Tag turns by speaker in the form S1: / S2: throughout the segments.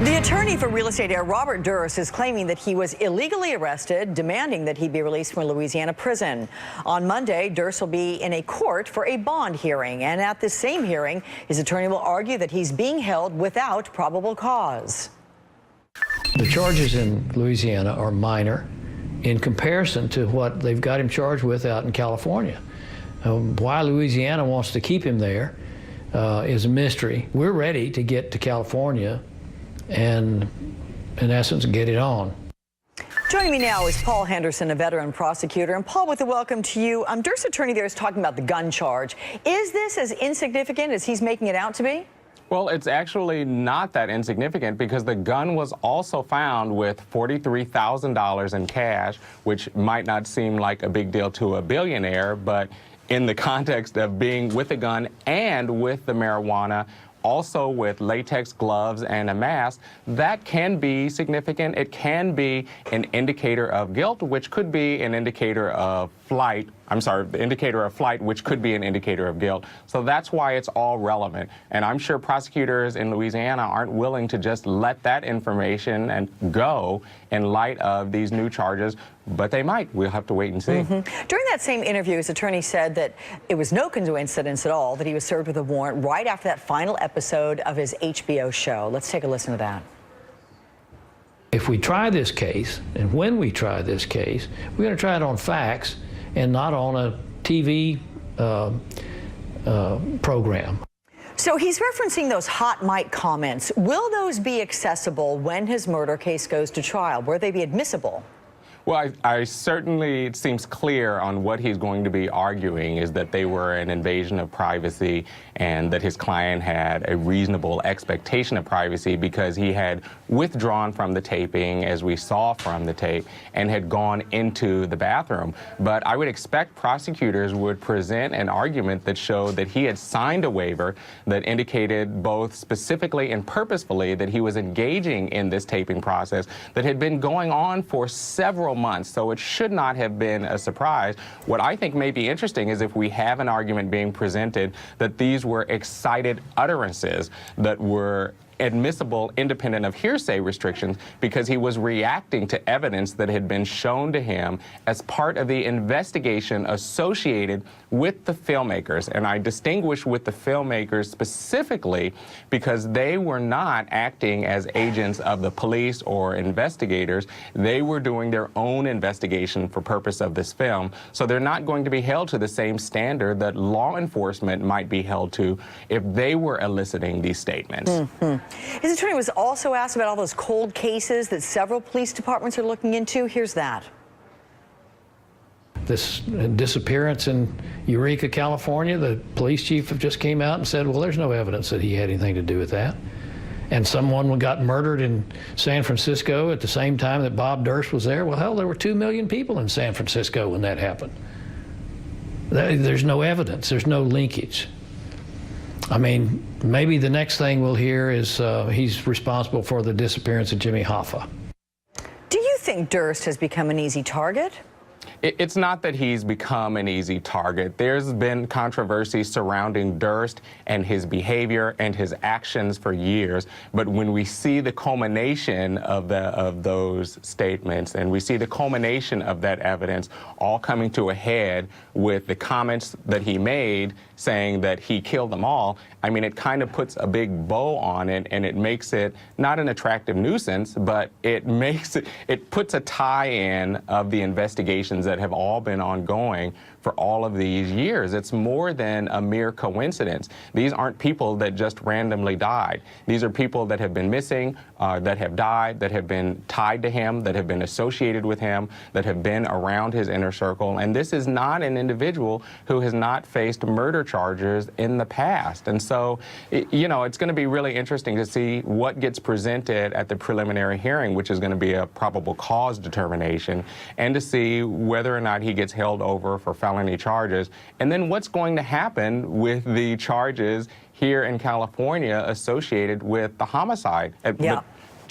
S1: The attorney for real estate heir Robert Durst is claiming that he was illegally arrested, demanding that he be released from a Louisiana prison. On Monday, Durst will be in a court for a bond hearing, and at this same hearing, his attorney will argue that he's being held without probable cause.
S2: The charges in Louisiana are minor in comparison to what they've got him charged with out in California. Why Louisiana wants to keep him there is a mystery. We're ready to get to California and, in essence, get it on.
S1: Joining me now is Paul Henderson, a veteran prosecutor. And Paul, with a welcome to you. Durst's attorney there is talking about the gun charge. Is this as insignificant as he's making it out to be?
S3: Well, it's actually not that insignificant because the gun was also found with $43,000 in cash, which might not seem like a big deal to a billionaire, but in the context of being with a gun and with the marijuana, also with latex gloves and a mask, that can be significant. It can be an indicator of guilt, which could be an indicator of flight. The indicator of flight, which could be an indicator of guilt. So that's why it's all relevant. And I'm sure prosecutors in Louisiana aren't willing to just let that information and go in light of these new charges, but they might. We'll have to wait and see.
S1: During that same interview, his attorney said that it was no coincidence at all that he was served with a warrant right after that final episode of his HBO show. Let's take a listen to that.
S2: If we try this case, and when we try this case, we're going to try it on facts and not on a TV program.
S1: So he's referencing those hot mic comments. Will those be accessible when his murder case goes to trial? Will they be admissible?
S3: Well, I certainly, it seems clear on what he's going to be arguing is that they were an invasion of privacy and that his client had a reasonable expectation of privacy because he had withdrawn from the taping, as we saw from the tape, and had gone into the bathroom. But I would expect prosecutors would present an argument that showed that he had signed a waiver that indicated both specifically and purposefully that he was engaging in this taping process that had been going on for several months, so it should not have been a surprise. What I think may be interesting is if we have an argument being presented that these were excited utterances that were admissible independent of hearsay restrictions because he was reacting to evidence that had been shown to him as part of the investigation associated with the filmmakers. And I distinguish with the filmmakers specifically because they were not acting as agents of the police or investigators. They were doing their own investigation for purpose of this film. So they're not going to be held to the same standard that law enforcement might be held to if they were eliciting these statements.
S1: His attorney was also asked about all those cold cases that several police departments are looking into. Here's that.
S2: This disappearance in Eureka, California, the police chief just came out and said, well, there's no evidence that he had anything to do with that. And someone got murdered in San Francisco at the same time that Bob Durst was there. Well, hell, there were 2 million people in San Francisco when that happened. There's no evidence. There's no linkage. I mean, maybe the next thing we'll hear is he's responsible for the disappearance of Jimmy Hoffa.
S1: Do you think Durst has become an easy target?
S3: It's not that he's become an easy target. There's been controversy surrounding Durst and his behavior and his actions for years. But when we see the culmination of those statements and we see the culmination of that evidence all coming to a head with the comments that he made saying that he killed them all, I mean, it kind of puts a big bow on it and it makes it not an attractive nuisance, but it puts a tie-in of the investigations that have all been ongoing for all of these years. It's more than a mere coincidence. These aren't people that just randomly died. These are people that have been missing, that have died, that have been tied to him, that have been associated with him, that have been around his inner circle. And this is not an individual who has not faced murder charges in the past. And so, you know, it's going to be really interesting to see what gets presented at the preliminary hearing, which is going to be a probable cause determination, and to see whether or not he gets held over for felony charges, and then what's going to happen with the charges here in California associated with the homicide.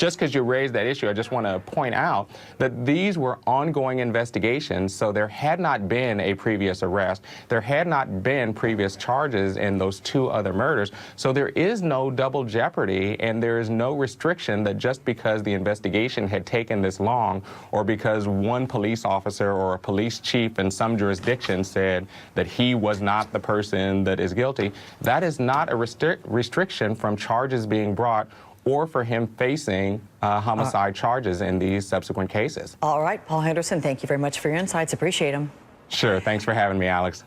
S3: just because you raised that issue, I just want to point out that these were ongoing investigations, so there had not been a previous arrest. There had not been previous charges in those 2 other murders. So there is no double jeopardy, and there is no restriction that just because the investigation had taken this long, or because one police officer or a police chief in some jurisdiction said that he was not the person that is guilty, that is not a restriction from charges being brought or for him facing homicide charges in these subsequent cases.
S1: All right, Paul Henderson, thank you very much for your insights. Appreciate them.
S3: Sure. Thanks for having me, Alex.